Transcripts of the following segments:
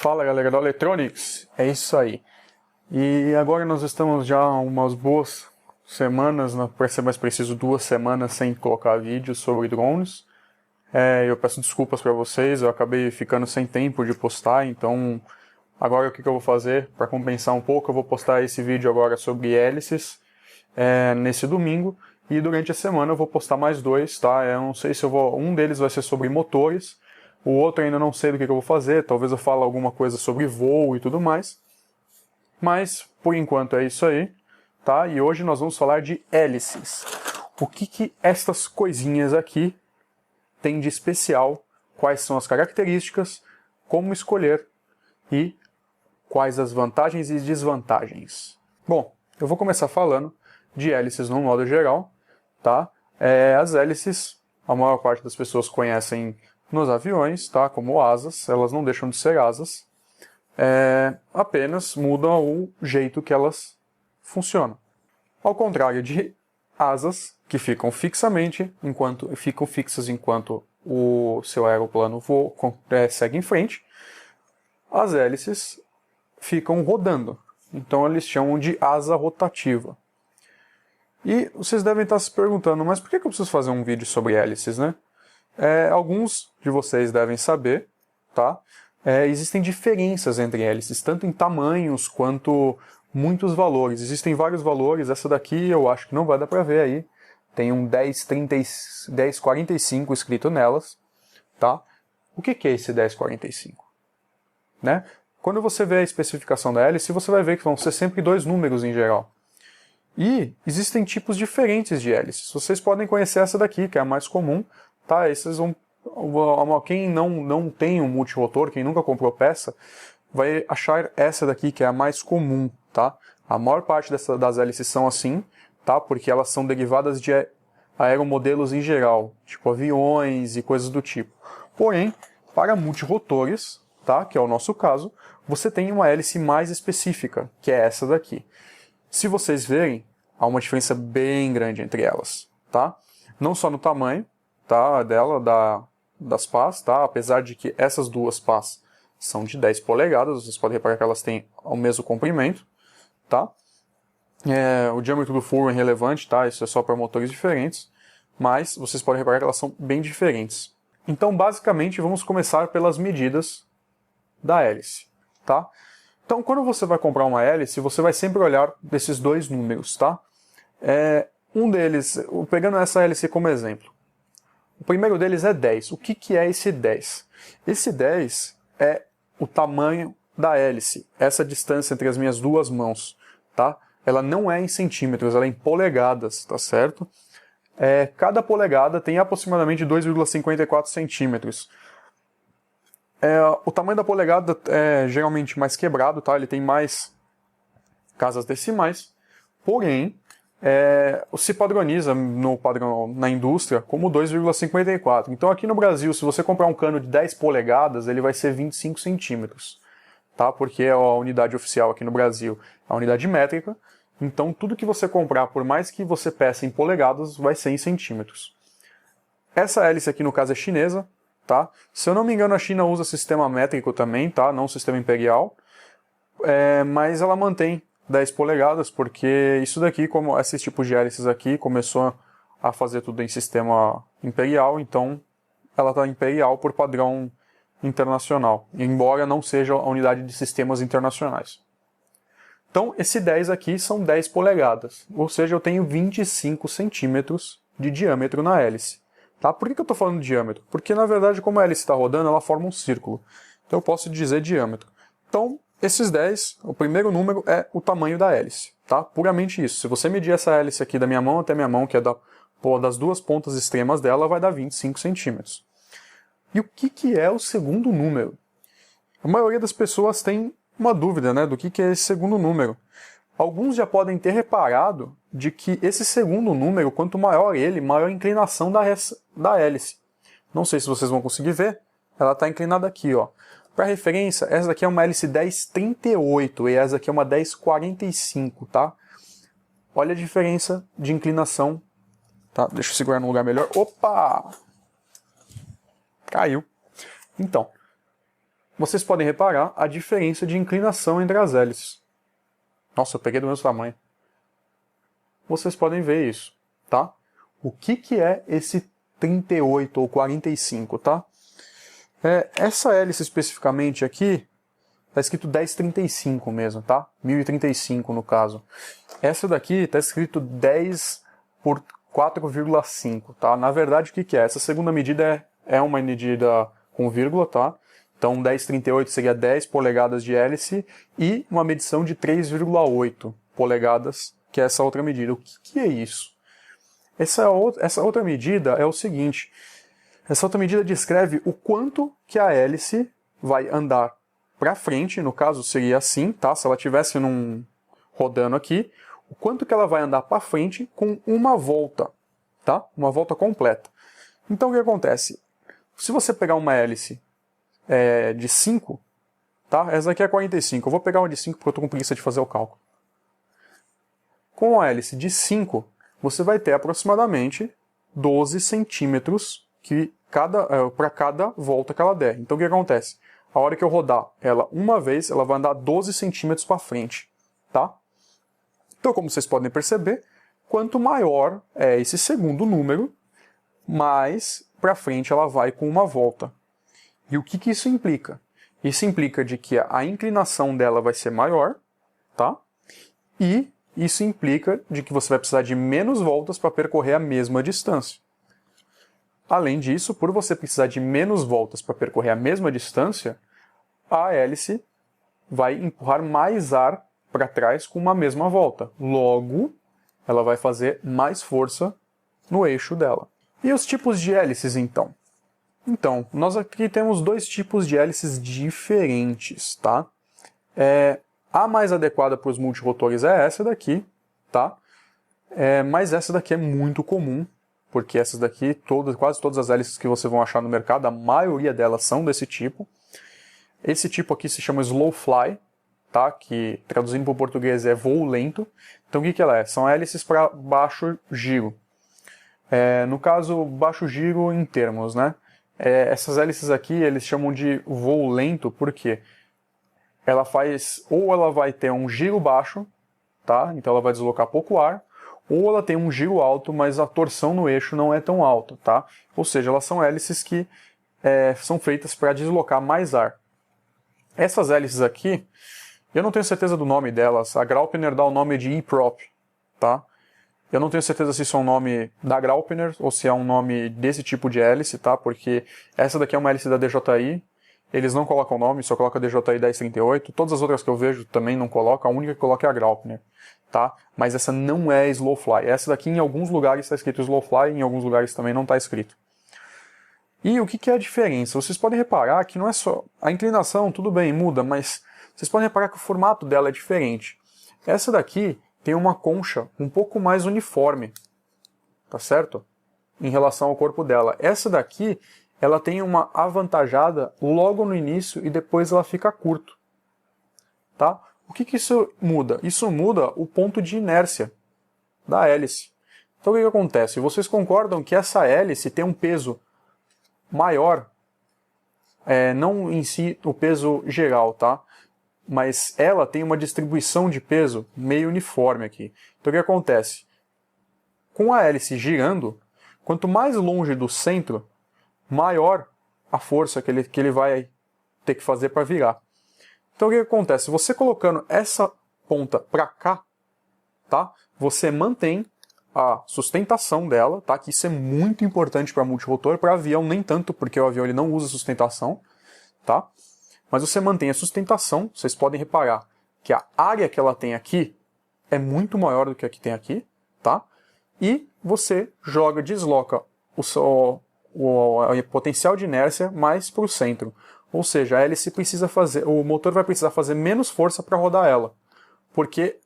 Fala galera da Electronics, é isso aí. E agora nós estamos já umas boas semanas, para ser mais preciso 2 semanas sem colocar vídeos sobre drones. Eu peço desculpas para vocês, eu acabei ficando sem tempo de postar, então agora o que eu vou fazer? Para compensar um pouco, eu vou postar esse vídeo agora sobre hélices nesse domingo. E durante a semana eu vou postar mais 2, tá? Eu não sei se eu vou... Um deles vai ser sobre motores, o outro ainda não sei do que eu vou fazer, talvez eu fale alguma coisa sobre voo e tudo mais. Mas, por enquanto é isso aí, tá? E hoje nós vamos falar de hélices. O que estas coisinhas aqui têm de especial, quais são as características, como escolher e quais as vantagens e desvantagens. Bom, eu vou começar falando de hélices no modo geral, tá? As hélices, a maior parte das pessoas conhecem nos aviões, tá? Como asas, elas não deixam de ser asas, apenas mudam o jeito que elas funcionam. Ao contrário de asas, que ficam fixas enquanto o seu aeroplano segue em frente, as hélices ficam rodando. Então eles chamam de asa rotativa. E vocês devem estar se perguntando, mas por que eu preciso fazer um vídeo sobre hélices, né? Alguns de vocês devem saber, tá? Existem diferenças entre hélices, tanto em tamanhos quanto muitos valores. Existem vários valores, essa daqui eu acho que não vai dar pra ver aí. Tem um 1045 escrito nelas, tá? O que é esse 1045? Né? Quando você vê a especificação da hélice, você vai ver que vão ser sempre 2 números em geral. E existem tipos diferentes de hélices. Vocês podem conhecer essa daqui, que é a mais comum, tá? Quem não tem um multirotor, quem nunca comprou peça, vai achar essa daqui, que é a mais comum, tá? A maior parte das hélices são assim, tá? Porque elas são derivadas de aeromodelos em geral, tipo aviões e coisas do tipo. Porém, para multirotores, tá? Que é o nosso caso, você tem uma hélice mais específica, que é essa daqui. Se vocês verem, há uma diferença bem grande entre elas, tá? Não só no tamanho, tá, das pás, tá? Apesar de que essas duas pás são de 10 polegadas, vocês podem reparar que elas têm o mesmo comprimento, tá? O diâmetro do furo é irrelevante, tá? Isso é só para motores diferentes, mas vocês podem reparar que elas são bem diferentes. Então, basicamente, vamos começar pelas medidas da hélice, tá? Então, quando você vai comprar uma hélice, você vai sempre olhar desses 2 números, tá? Um deles, pegando essa hélice como exemplo, o primeiro deles é 10. O que é esse 10? Esse 10 é o tamanho da hélice, essa distância entre as minhas 2 mãos, tá? Ela não é em centímetros, ela é em polegadas, tá certo? Cada polegada tem aproximadamente 2,54 centímetros. O tamanho da polegada é geralmente mais quebrado, tá? Ele tem mais casas decimais, porém, se padroniza na indústria como 2,54. Então aqui no Brasil, se você comprar um cano de 10 polegadas, ele vai ser 25 centímetros, tá? Porque a unidade oficial aqui no Brasil é a unidade métrica, então tudo que você comprar, por mais que você peça em polegadas, vai ser em centímetros. Essa hélice aqui no caso é chinesa, tá? Se eu não me engano, a China usa sistema métrico também, tá? Não sistema imperial, mas ela mantém 10 polegadas, porque isso daqui, como esses tipos de hélices aqui, começou a fazer tudo em sistema imperial, então ela está imperial por padrão internacional, embora não seja a unidade de sistemas internacionais. Então, esse 10 aqui são 10 polegadas, ou seja, eu tenho 25 centímetros de diâmetro na hélice. Tá? Por que eu estou falando de diâmetro? Porque, na verdade, como a hélice está rodando, ela forma um círculo. Então, eu posso dizer diâmetro. Então, esses 10, o primeiro número é o tamanho da hélice. Tá? Puramente isso. Se você medir essa hélice aqui da minha mão até minha mão, que é das 2 pontas extremas dela, vai dar 25 centímetros. E o que é o segundo número? A maioria das pessoas tem uma dúvida, né, do que é esse segundo número. Alguns já podem ter reparado de que esse segundo número, quanto maior ele, maior a inclinação da hélice. Não sei se vocês vão conseguir ver, ela está inclinada aqui, ó. Para referência, essa daqui é uma hélice 1038 e essa daqui é uma 1045, tá? Olha a diferença de inclinação, tá? Deixa eu segurar no lugar melhor. Opa! Caiu. Então, vocês podem reparar a diferença de inclinação entre as hélices. Nossa, eu peguei do mesmo tamanho. Vocês podem ver isso, tá? O que é esse 38 ou 45, tá? Essa hélice especificamente aqui, tá escrito 1035 mesmo, tá? 1035 no caso. Essa daqui tá escrito 10 por 4,5, tá? Na verdade, o que é? Essa segunda medida é uma medida com vírgula, tá? Então 1038 seria 10 polegadas de hélice e uma medição de 3,8 polegadas, que é essa outra medida. O que é isso? Essa outra medida é o seguinte. Essa outra medida descreve o quanto que a hélice vai andar para frente, no caso seria assim, tá? Se ela estivesse rodando aqui, o quanto que ela vai andar para frente com uma volta, tá? Uma volta completa. Então o que acontece? Se você pegar uma hélice de 5, tá? Essa aqui é 45. Eu vou pegar uma de 5 porque eu estou com preguiça de fazer o cálculo. Com a hélice de 5, você vai ter aproximadamente 12 centímetros para cada volta que ela der. Então o que acontece? A hora que eu rodar ela uma vez, ela vai andar 12 centímetros para frente, tá? Então, como vocês podem perceber, quanto maior é esse segundo número, mais para frente ela vai com uma volta. E o que isso implica? Isso implica de que a inclinação dela vai ser maior, tá? E isso implica de que você vai precisar de menos voltas para percorrer a mesma distância. Além disso, por você precisar de menos voltas para percorrer a mesma distância, a hélice vai empurrar mais ar para trás com uma mesma volta. Logo, ela vai fazer mais força no eixo dela. E os tipos de hélices, então? Então, nós aqui temos dois tipos de hélices diferentes, tá? A mais adequada para os multirotores é essa daqui, tá? Mas essa daqui é muito comum, porque essas daqui, quase todas as hélices que vocês vão achar no mercado, a maioria delas são desse tipo. Esse tipo aqui se chama slow fly, tá? Que traduzindo para o português é voo lento. Então o que ela é? São hélices para baixo giro. No caso, baixo giro em termos, né? Essas hélices aqui eles chamam de voo lento porque ela vai ter um giro baixo, tá? Então ela vai deslocar pouco ar, ou ela tem um giro alto, mas a torção no eixo não é tão alta, tá? Ou seja, elas são hélices que são feitas para deslocar mais ar. Essas hélices aqui, eu não tenho certeza do nome delas. A Graupner dá o nome de E-prop, tá? Eu não tenho certeza se isso é um nome da Graupner ou se é um nome desse tipo de hélice, tá? Porque essa daqui é uma hélice da DJI. Eles não colocam o nome, só colocam a DJI 1038. Todas as outras que eu vejo também não colocam. A única que coloca é a Graupner, tá? Mas essa não é slow fly. Essa daqui em alguns lugares está escrito slow fly, em alguns lugares também não está escrito. E o que é a diferença? Vocês podem reparar que não é só... A inclinação, tudo bem, muda, mas vocês podem reparar que o formato dela é diferente. Essa daqui tem uma concha um pouco mais uniforme, tá certo? Em relação ao corpo dela. Essa daqui, ela tem uma avantajada logo no início e depois ela fica curto, tá? O que isso muda? Isso muda o ponto de inércia da hélice. Então o que acontece? Vocês concordam que essa hélice tem um peso maior, não em si o peso geral, tá? Mas ela tem uma distribuição de peso meio uniforme aqui. Então o que acontece? Com a hélice girando, quanto mais longe do centro, maior a força que ele vai ter que fazer para virar. Então o que acontece? Você colocando essa ponta para cá, tá? Você mantém a sustentação dela, tá? Que isso é muito importante para multirotor, para avião nem tanto, porque o avião ele não usa sustentação, tá? Mas você mantém a sustentação, vocês podem reparar que a área que ela tem aqui é muito maior do que a que tem aqui, tá? E você desloca o potencial de inércia mais para o centro. Ou seja, a hélice o motor vai precisar fazer menos força para rodar ela, porque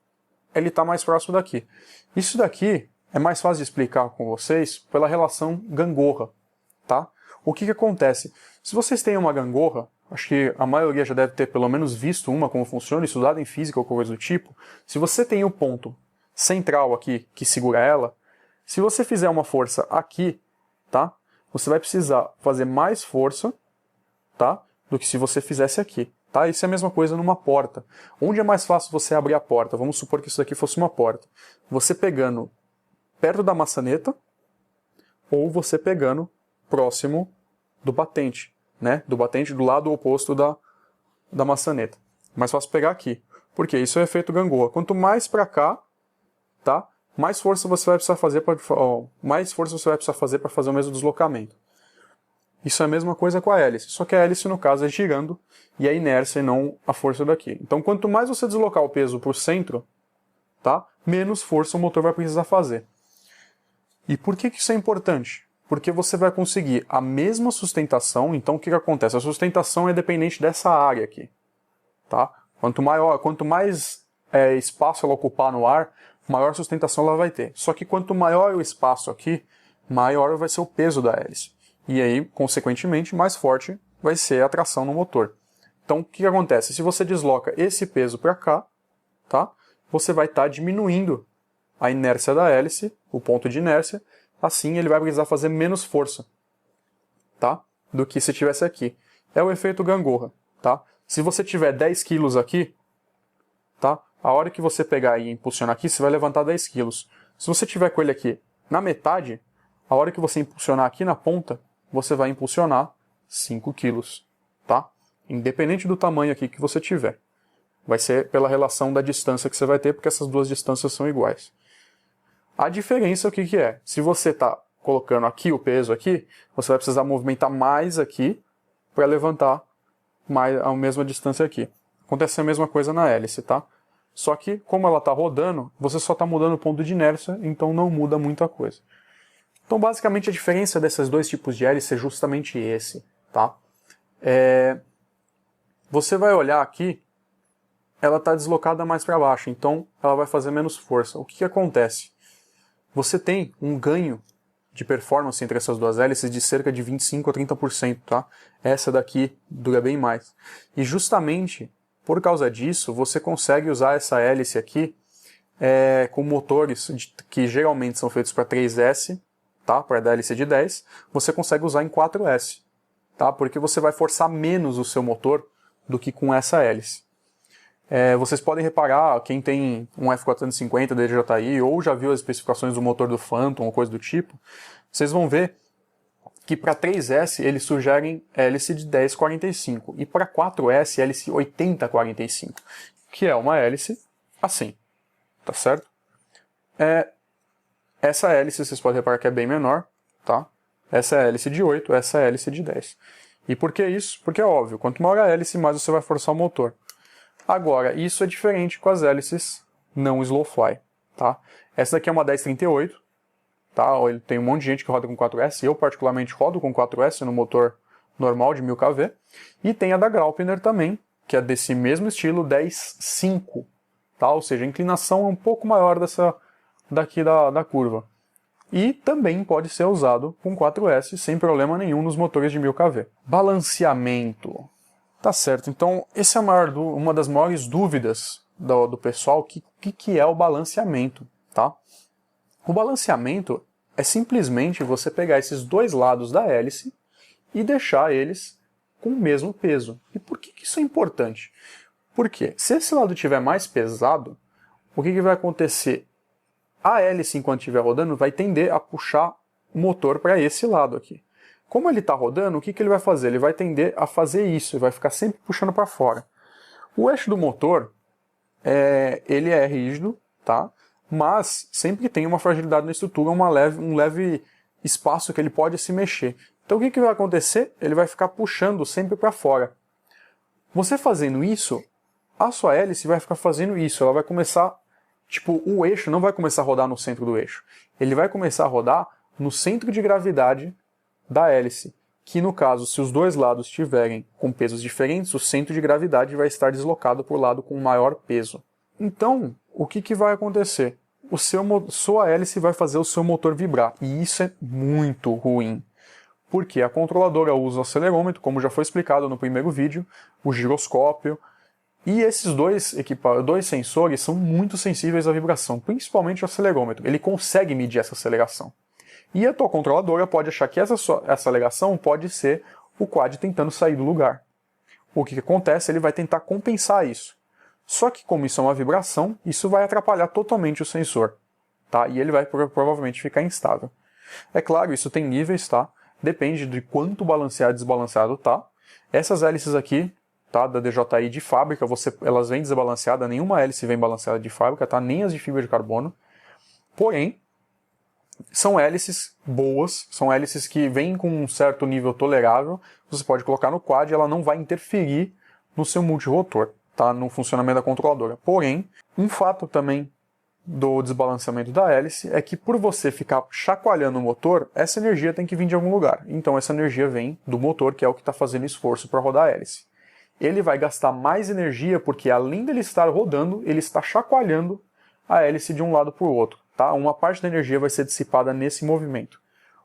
ele está mais próximo daqui. Isso daqui é mais fácil de explicar com vocês pela relação gangorra, tá? O que acontece? Se vocês têm uma gangorra, acho que a maioria já deve ter pelo menos visto como funciona, estudado em física ou coisa do tipo. Se você tem o ponto central aqui que segura ela, se você fizer uma força aqui, tá? Você vai precisar fazer mais força, tá? do que se você fizesse aqui. Tá? Isso é a mesma coisa numa porta. Onde é mais fácil você abrir a porta? Vamos supor que isso daqui fosse uma porta. Você pegando perto da maçaneta ou você pegando próximo do batente, né? Do batente do lado oposto da maçaneta. Mais fácil pegar aqui. Porque isso é efeito gangorra. Quanto mais para cá, tá? Mais força você vai precisar fazer para fazer o mesmo deslocamento. Isso é a mesma coisa com a hélice, só que a hélice no caso é girando e a inércia e não a força daqui. Então quanto mais você deslocar o peso para o centro, tá? Menos força o motor vai precisar fazer. E por que isso é importante? Porque você vai conseguir a mesma sustentação, então o que acontece? A sustentação é dependente dessa área aqui. Tá? Quanto mais espaço ela ocupar no ar, maior sustentação ela vai ter. Só que quanto maior o espaço aqui, maior vai ser o peso da hélice. E aí, consequentemente, mais forte vai ser a tração no motor. Então, o que acontece? Se você desloca esse peso para cá, tá? Você vai estar diminuindo a inércia da hélice, o ponto de inércia, assim ele vai precisar fazer menos força, tá? Do que se tivesse aqui. É o efeito gangorra, tá? Se você tiver 10 kg aqui, tá? A hora que você pegar e impulsionar aqui, você vai levantar 10 kg. Se você tiver com ele aqui na metade, a hora que você impulsionar aqui na ponta, você vai impulsionar 5 kg, tá? Independente do tamanho aqui que você tiver. Vai ser pela relação da distância que você vai ter, porque essas duas distâncias são iguais. A diferença, o que é? Se você está colocando aqui o peso aqui, você vai precisar movimentar mais aqui para levantar mais a mesma distância aqui. Acontece a mesma coisa na hélice, tá? Só que, como ela está rodando, você só está mudando o ponto de inércia, então não muda muita coisa. Então, basicamente, a diferença desses dois tipos de hélice é justamente esse, tá? Você vai olhar aqui, ela está deslocada mais para baixo, então ela vai fazer menos força. O que acontece? Você tem um ganho de performance entre essas duas hélices de cerca de 25 a 30%, tá? Essa daqui dura bem mais. E justamente por causa disso, você consegue usar essa hélice aqui com motores que geralmente são feitos para 3S, tá? Para a hélice de 10, você consegue usar em 4S, tá? Porque você vai forçar menos o seu motor do que com essa hélice. Vocês podem reparar, quem tem um F450 DJI ou já viu as especificações do motor do Phantom ou coisa do tipo, vocês vão ver que para 3S eles sugerem hélice de 1045 e para 4S hélice 8045, que é uma hélice assim, tá certo? Essa hélice vocês podem reparar que é bem menor, tá? Essa é a hélice de 8, essa é a hélice de 10. E por que isso? Porque é óbvio, quanto maior a hélice, mais você vai forçar o motor. Agora, isso é diferente com as hélices não slow fly, tá? Essa daqui é uma 1038, tá? Tem um monte de gente que roda com 4S, eu particularmente rodo com 4S no motor normal de 1000 kV, e tem a da Graupner também, que é desse mesmo estilo 10.5, tá? Ou seja, a inclinação é um pouco maior daqui da curva. E também pode ser usado com 4S sem problema nenhum nos motores de 1000 kV. Balanceamento. Tá certo, então essa é uma das maiores dúvidas do pessoal, que é o balanceamento, tá? O balanceamento é simplesmente você pegar esses dois lados da hélice e deixar eles com o mesmo peso. E por que isso é importante? Porque se esse lado estiver mais pesado, o que vai acontecer? A hélice, enquanto estiver rodando, vai tender a puxar o motor para esse lado aqui. Como ele está rodando, o que ele vai fazer? Ele vai tender a fazer isso, ele vai ficar sempre puxando para fora. O eixo do motor, ele é rígido, tá? Mas sempre tem uma fragilidade na estrutura, um leve espaço que ele pode se mexer. Então o que vai acontecer? Ele vai ficar puxando sempre para fora. Você fazendo isso, a sua hélice vai ficar fazendo isso, ela vai começar, o eixo não vai começar a rodar no centro do eixo, ele vai começar a rodar no centro de gravidade da hélice, que no caso, se os dois lados estiverem com pesos diferentes, o centro de gravidade vai estar deslocado para o lado com maior peso. Então, o que vai acontecer? Sua hélice vai fazer o seu motor vibrar, e isso é muito ruim. Porque a controladora usa o acelerômetro, como já foi explicado no primeiro vídeo, o giroscópio, e esses dois sensores são muito sensíveis à vibração, principalmente o acelerômetro. Ele consegue medir essa aceleração. E a tua controladora pode achar que essa aceleração pode ser o quad tentando sair do lugar. o que acontece? Ele vai tentar compensar isso. Só que como isso é uma vibração, isso vai atrapalhar totalmente o sensor, tá? E ele vai provavelmente ficar instável. É claro, isso tem níveis, tá? Depende de quanto balanceado e desbalanceado tá. Essas hélices aqui, tá, da DJI de fábrica, elas vêm desbalanceadas, nenhuma hélice vem balanceada de fábrica, tá? Nem as de fibra de carbono. Porém, são hélices boas, são hélices que vêm com um certo nível tolerável, você pode colocar no quad e ela não vai interferir no seu multirotor, tá? No funcionamento da controladora. Porém, um fato também do desbalanceamento da hélice é que por você ficar chacoalhando o motor, essa energia tem que vir de algum lugar. Então essa energia vem do motor, que é o que está fazendo esforço para rodar a hélice. Ele vai gastar mais energia porque além dele estar rodando, ele está chacoalhando a hélice de um lado para o outro. Tá? Uma parte da energia vai ser dissipada nesse movimento.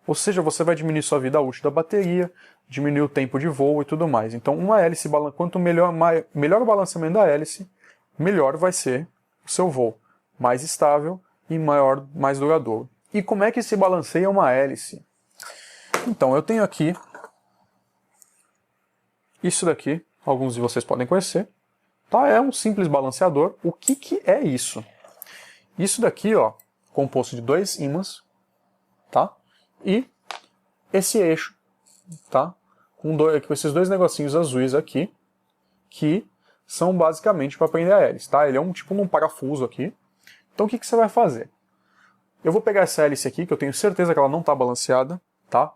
Ou seja, você vai diminuir sua vida útil da bateria, diminuir o tempo de voo e tudo mais. Então uma hélice, quanto melhor o balanceamento da hélice, melhor vai ser o seu voo. Mais estável e mais duradouro. E como é que se balanceia uma hélice? Então, eu tenho aqui isso daqui, alguns de vocês podem conhecer. Tá? É um simples balanceador. O que é isso? Isso daqui, ó, composto de 2 ímãs, tá? E esse eixo, tá? Com esses 2 negocinhos azuis aqui, que são basicamente para prender a hélice, tá? Ele é um tipo um parafuso aqui. Então o que você vai fazer? Eu vou pegar essa hélice aqui, que eu tenho certeza que ela não está balanceada, tá?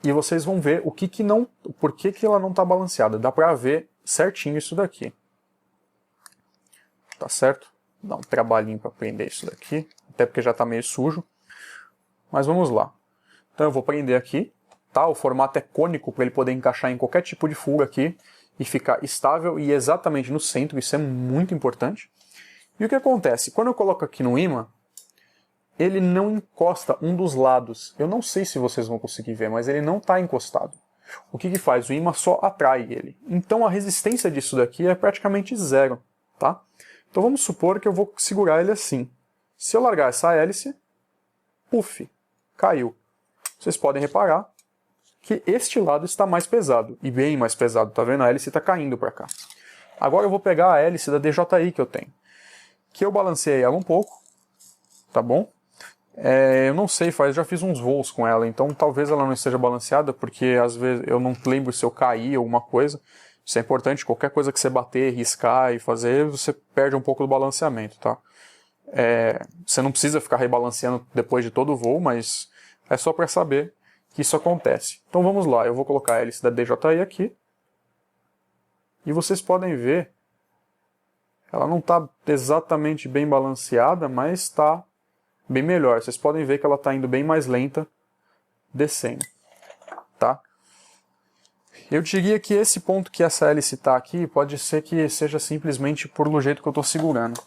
E vocês vão ver por que ela não está balanceada. Dá para ver certinho isso daqui. Tá certo? Dá um trabalhinho para prender isso daqui, até porque já está meio sujo. Mas vamos lá. Então eu vou prender aqui, tá? O formato é cônico para ele poder encaixar em qualquer tipo de fuga aqui e ficar estável e exatamente no centro, isso é muito importante. E o que acontece? Quando eu coloco aqui no ímã, ele não encosta um dos lados. Eu não sei se vocês vão conseguir ver, mas ele não está encostado. O que faz? O ímã só atrai ele. Então a resistência disso daqui é praticamente zero, tá? Então vamos supor que eu vou segurar ele assim. Se eu largar essa hélice, puf, caiu. Vocês podem reparar que este lado está mais pesado, e bem mais pesado, tá vendo? A hélice está caindo para cá. Agora eu vou pegar a hélice da DJI que eu tenho, que eu balanceei ela um pouco, tá bom? Eu não sei, já fiz uns voos com ela, então talvez ela não esteja balanceada, porque às vezes eu não lembro se eu caí alguma coisa. Isso é importante, qualquer coisa que você bater, riscar e fazer, você perde um pouco do balanceamento, tá? Você não precisa ficar rebalanceando depois de todo o voo, mas é só para saber que isso acontece. Então vamos lá, eu vou colocar a hélice da DJI aqui, e vocês podem ver, ela não está exatamente bem balanceada, mas está bem melhor. Vocês podem ver que ela está indo bem mais lenta, descendo, tá? Eu diria que esse ponto que essa hélice está aqui, pode ser que seja simplesmente por jeito que eu estou segurando.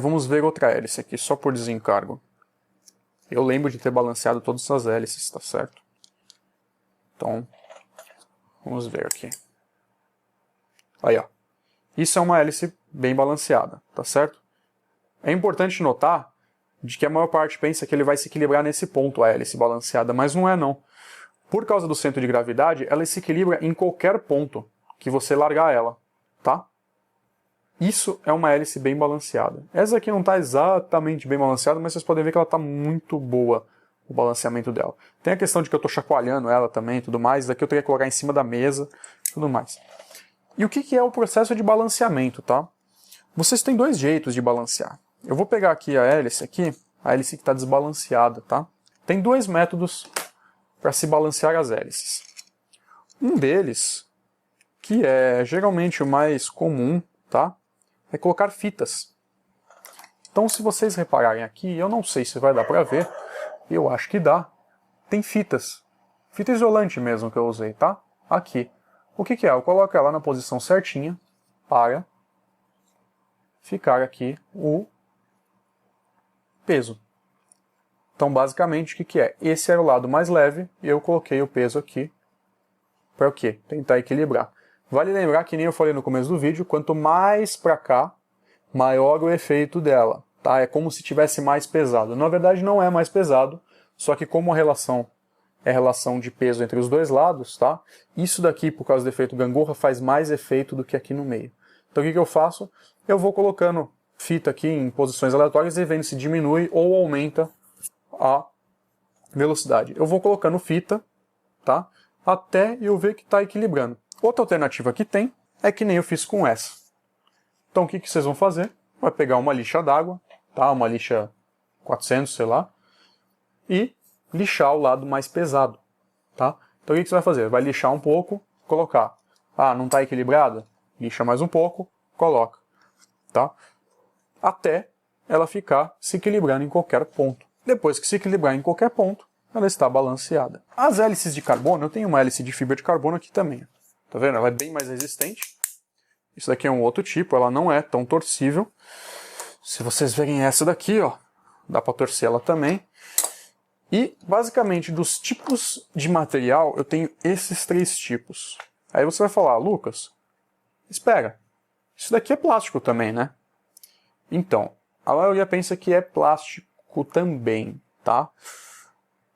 Vamos ver outra hélice aqui, só por desencargo. Eu lembro de ter balanceado todas essas hélices, tá certo? Então, vamos ver aqui. Aí, ó. Isso é uma hélice bem balanceada, tá certo? É importante notar de que a maior parte pensa que ele vai se equilibrar nesse ponto, a hélice balanceada, mas não é não. Por causa do centro de gravidade, ela se equilibra em qualquer ponto que você largar ela, tá? Isso é uma hélice bem balanceada. Essa aqui não está exatamente bem balanceada, mas vocês podem ver que ela está muito boa, o balanceamento dela. Tem a questão de que eu estou chacoalhando ela também e tudo mais, daqui eu teria que colocar em cima da mesa e tudo mais. E o que é o processo de balanceamento, tá? Vocês têm 2 jeitos de balancear. Eu vou pegar aqui a hélice que está desbalanceada, tá? Tem 2 métodos para se balancear as hélices. Um deles, que é geralmente o mais comum, tá? É colocar fitas. Então, se vocês repararem aqui, eu não sei se vai dar para ver, eu acho que dá. Tem fitas. Fita isolante mesmo que eu usei, tá? Aqui. O que é? Eu coloco ela na posição certinha para ficar aqui o peso. Então, basicamente, o que é? Esse era o lado mais leve e eu coloquei o peso aqui para o quê? Tentar equilibrar. Vale lembrar que nem eu falei no começo do vídeo, quanto mais para cá, maior o efeito dela. Tá? É como se tivesse mais pesado. Na verdade não é mais pesado, só que como a relação é a relação de peso entre os dois lados, tá? Isso daqui, por causa do efeito gangorra, faz mais efeito do que aqui no meio. Então o que eu faço? Eu vou colocando fita aqui em posições aleatórias e vendo se diminui ou aumenta a velocidade. Eu vou colocando fita, tá? Até eu ver que está equilibrando. Outra alternativa que tem é que nem eu fiz com essa. Então o que vocês vão fazer? Vai pegar uma lixa d'água, tá? Uma lixa 400, sei lá, e lixar o lado mais pesado, tá? Então o que você vai fazer? Vai lixar um pouco, colocar. Ah, não está equilibrada? Lixa mais um pouco, coloca, tá? Até ela ficar se equilibrando em qualquer ponto. Depois que se equilibrar em qualquer ponto, ela está balanceada. As hélices de carbono, eu tenho uma hélice de fibra de carbono aqui também. Tá vendo? Ela é bem mais resistente. Isso daqui é um outro tipo, ela não é tão torcível. Se vocês verem essa daqui, ó, dá para torcer ela também. E, basicamente, dos tipos de material, eu tenho esses 3 tipos. Aí você vai falar, Lucas, espera, isso daqui é plástico também, né? Então, a maioria pensa que é plástico também, tá?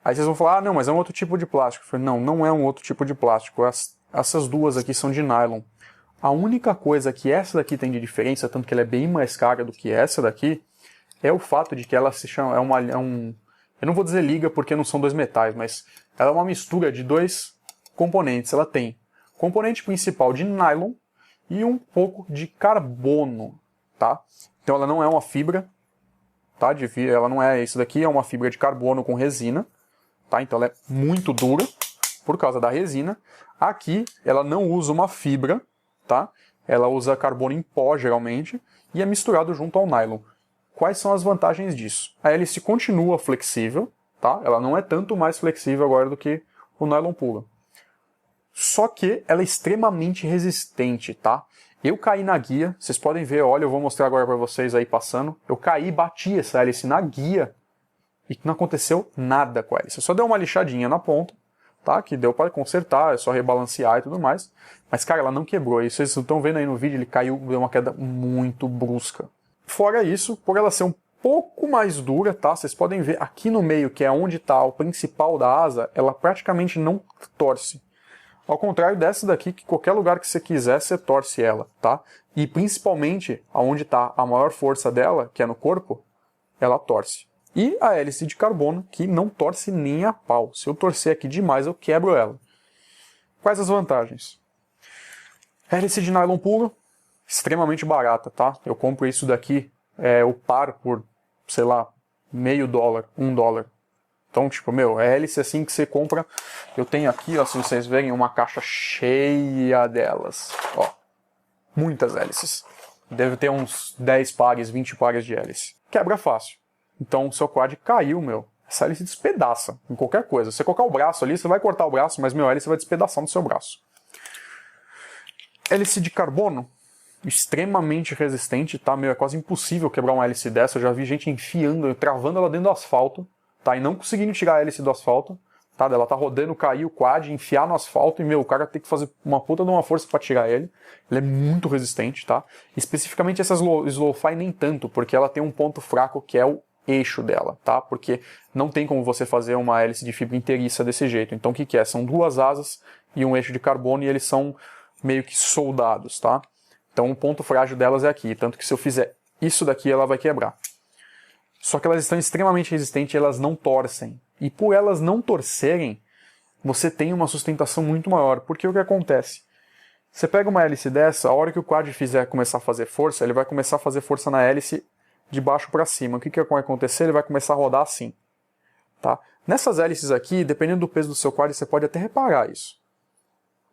Aí vocês vão falar, ah, não, mas é um outro tipo de plástico. Eu falei, não, não é um outro tipo de plástico. Essas duas aqui são de nylon. A única coisa que essa daqui tem de diferença, tanto que ela é bem mais cara do que essa daqui, é o fato de que ela se chama, eu não vou dizer liga porque não são 2 metais, mas ela é uma mistura de 2 componentes. Ela tem componente principal de nylon e um pouco de carbono, tá? Então ela não é uma fibra, tá? Ela não é isso daqui, é uma fibra de carbono com resina, tá? Então ela é muito dura por causa da resina. Aqui ela não usa uma fibra, tá? Ela usa carbono em pó geralmente e é misturado junto ao nylon. Quais são as vantagens disso? A hélice continua flexível, tá? Ela não é tanto mais flexível agora do que o nylon puro. Só que ela é extremamente resistente, tá? Eu caí na guia, vocês podem ver, olha, eu vou mostrar agora para vocês aí passando. Eu caí e bati essa hélice na guia e não aconteceu nada com a hélice. Só deu uma lixadinha na ponta, tá? Que deu para consertar, é só rebalancear e tudo mais. Mas, cara, ela não quebrou. E vocês estão vendo aí no vídeo, ele caiu, deu uma queda muito brusca. Fora isso, por ela ser um pouco mais dura, tá? Vocês podem ver aqui no meio, que é onde está o principal da asa, ela praticamente não torce. Ao contrário dessa daqui, que qualquer lugar que você quiser, você torce ela, tá? E principalmente, aonde está a maior força dela, que é no corpo, ela torce. E a hélice de carbono, que não torce nem a pau. Se eu torcer aqui demais, eu quebro ela. Quais as vantagens? Hélice de nylon puro, extremamente barata, tá? Eu compro isso daqui, o par por, sei lá, $0,5, $1. Então, tipo, é hélice assim que você compra. Eu tenho aqui, ó, se vocês verem, uma caixa cheia delas. Ó, muitas hélices. Deve ter uns 10 pares, 20 pares de hélice. Quebra fácil. Então, o seu quad caiu, essa hélice despedaça em qualquer coisa. Se você colocar o braço ali, você vai cortar o braço, mas, a hélice vai despedaçar no seu braço. Hélice de carbono, extremamente resistente, tá? É quase impossível quebrar uma hélice dessa. Eu já vi gente enfiando, travando ela dentro do asfalto, tá? E não conseguindo tirar a hélice do asfalto, tá? Ela tá rodando, cair o quad, enfiar no asfalto e, o cara tem que fazer uma puta de uma força para tirar ele. Ele é muito resistente, tá? Especificamente essa Slow-Fi nem tanto, porque ela tem um ponto fraco que é o eixo dela, tá? Porque não tem como você fazer uma hélice de fibra inteiriça desse jeito. Então o que é? São 2 asas e um eixo de carbono e eles são meio que soldados, tá? Então o ponto frágil delas é aqui, tanto que se eu fizer isso daqui ela vai quebrar. Só que elas estão extremamente resistentes e elas não torcem. E por elas não torcerem, você tem uma sustentação muito maior. Porque o que acontece? Você pega uma hélice dessa, a hora que o quad começar a fazer força, ele vai começar a fazer força na hélice de baixo para cima. O que vai acontecer? Ele vai começar a rodar assim. Tá? Nessas hélices aqui, dependendo do peso do seu quad, você pode até reparar isso.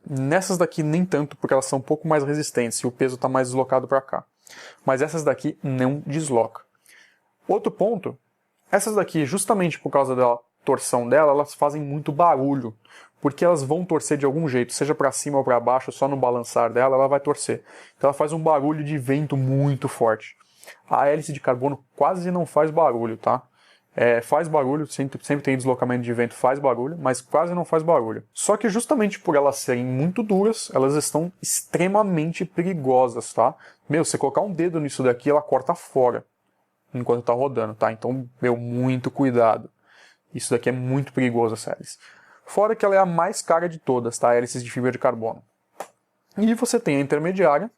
Nessas daqui nem tanto, porque elas são um pouco mais resistentes e o peso está mais deslocado para cá. Mas essas daqui não desloca. Outro ponto, essas daqui, justamente por causa da torção dela, elas fazem muito barulho. Porque elas vão torcer de algum jeito, seja para cima ou para baixo, só no balançar dela, ela vai torcer. Então ela faz um barulho de vento muito forte. A hélice de carbono quase não faz barulho, tá? Faz barulho, sempre tem deslocamento de vento, faz barulho, mas quase não faz barulho. Só que justamente por elas serem muito duras, elas estão extremamente perigosas, tá? Você colocar um dedo nisso daqui, ela corta fora enquanto tá rodando, tá? Então, muito cuidado. Isso daqui é muito perigoso, essa hélice. Fora que ela é a mais cara de todas, tá? Hélices de fibra de carbono. E você tem a intermediária,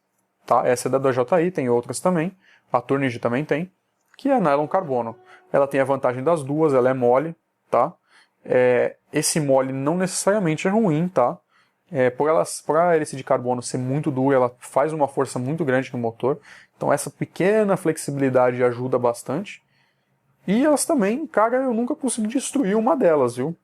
tá? Essa é da DJI, tem outras também. A Turnage também tem, que é nylon carbono. Ela tem a vantagem das duas, ela é mole, tá? Esse mole não necessariamente é ruim, tá? Por a hélice de carbono ser muito dura, ela faz uma força muito grande no motor. Então essa pequena flexibilidade ajuda bastante. E elas também, cara, eu nunca consegui destruir uma delas, viu?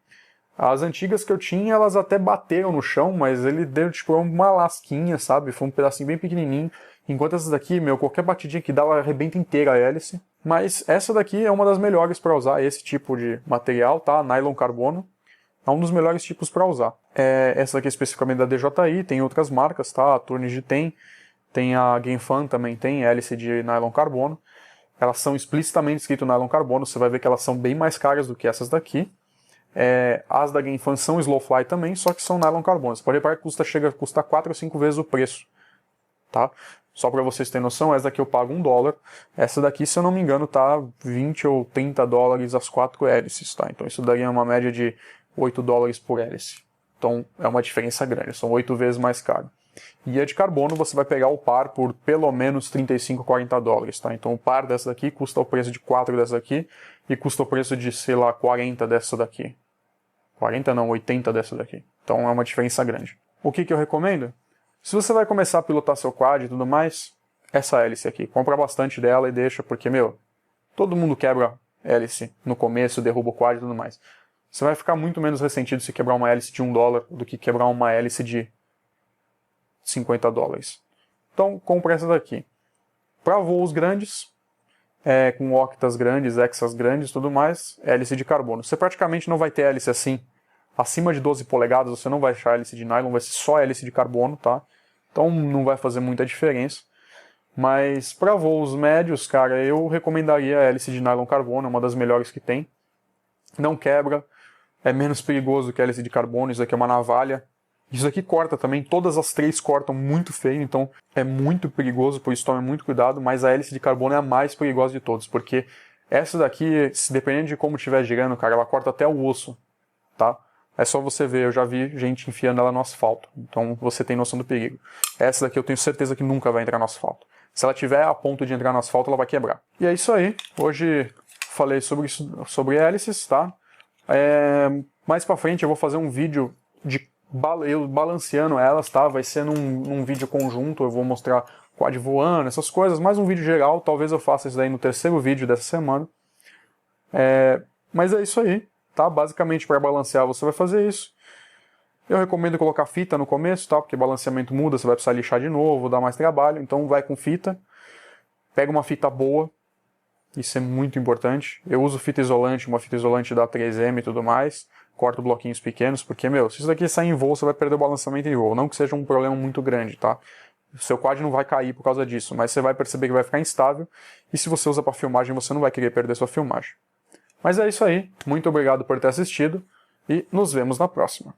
As antigas que eu tinha, elas até bateram no chão, mas ele deu tipo uma lasquinha, sabe? Foi um pedacinho bem pequenininho. Enquanto essas daqui, qualquer batidinha que dá, ela arrebenta inteira a hélice. Mas essa daqui é uma das melhores para usar esse tipo de material, tá? Nylon carbono. É um dos melhores tipos para usar. Essa daqui é especificamente da DJI, tem outras marcas, tá? A Turnage tem a Genfan também tem, hélice de nylon carbono. Elas são explicitamente escrito nylon carbono, você vai ver que elas são bem mais caras do que essas daqui. As da Genfan são Slowfly também, só que são nylon carbono. Você pode reparar que chega a custar 4 ou 5 vezes o preço, tá? Só para vocês terem noção, essa daqui eu pago $1. Essa daqui, se eu não me engano, tá 20 ou 30 dólares as 4 hélices, tá? Então isso daria uma média de $8 por hélice. Então é uma diferença grande, são 8 vezes mais caro. E a de carbono você vai pegar o par por pelo menos 35, 40 dólares, tá? Então o par dessa daqui custa o preço de 4 dessa daqui e custa o preço de, sei lá, 40 dessa daqui. 40 não, 80 dessa daqui. Então é uma diferença grande. O que eu recomendo? Se você vai começar a pilotar seu quad e tudo mais, essa hélice aqui. Compra bastante dela e deixa, porque, todo mundo quebra hélice no começo, derruba o quad e tudo mais. Você vai ficar muito menos ressentido se quebrar uma hélice de $1 do que quebrar uma hélice de 50 dólares. Então, compra essa daqui. Para voos grandes, com octas grandes, hexas grandes e tudo mais, hélice de carbono. Você praticamente não vai ter hélice assim. Acima de 12 polegadas você não vai achar hélice de nylon, vai ser só hélice de carbono, tá? Então não vai fazer muita diferença. Mas para voos médios, cara, eu recomendaria a hélice de nylon carbono, é uma das melhores que tem. Não quebra, é menos perigoso que a hélice de carbono, isso aqui é uma navalha. Isso aqui corta também, todas as três cortam muito feio, então é muito perigoso, por isso tome muito cuidado, mas a hélice de carbono é a mais perigosa de todas, porque essa daqui, dependendo de como estiver girando, cara, ela corta até o osso, tá? É só você ver, eu já vi gente enfiando ela no asfalto, então você tem noção do perigo. Essa daqui eu tenho certeza que nunca vai entrar no asfalto. Se ela tiver a ponto de entrar no asfalto, ela vai quebrar. E é isso aí, hoje falei sobre hélices, tá? Mais pra frente eu vou fazer um vídeo de eu balanceando elas, tá? Vai ser num vídeo conjunto, eu vou mostrar quad voando, essas coisas, mais um vídeo geral, talvez eu faça isso daí no terceiro vídeo dessa semana. Mas é isso aí, tá? Basicamente para balancear você vai fazer isso. Eu recomendo colocar fita no começo, tá? Porque balanceamento muda, você vai precisar lixar de novo, dá mais trabalho, então vai com fita. Pega uma fita boa, isso é muito importante. Eu uso fita isolante, uma fita isolante da 3M e tudo mais. Corto bloquinhos pequenos, porque, se isso daqui sair em voo, você vai perder o balanceamento em voo. Não que seja um problema muito grande, tá? O seu quad não vai cair por causa disso, mas você vai perceber que vai ficar instável, e se você usa para filmagem, você não vai querer perder sua filmagem. Mas é isso aí, muito obrigado por ter assistido, e nos vemos na próxima.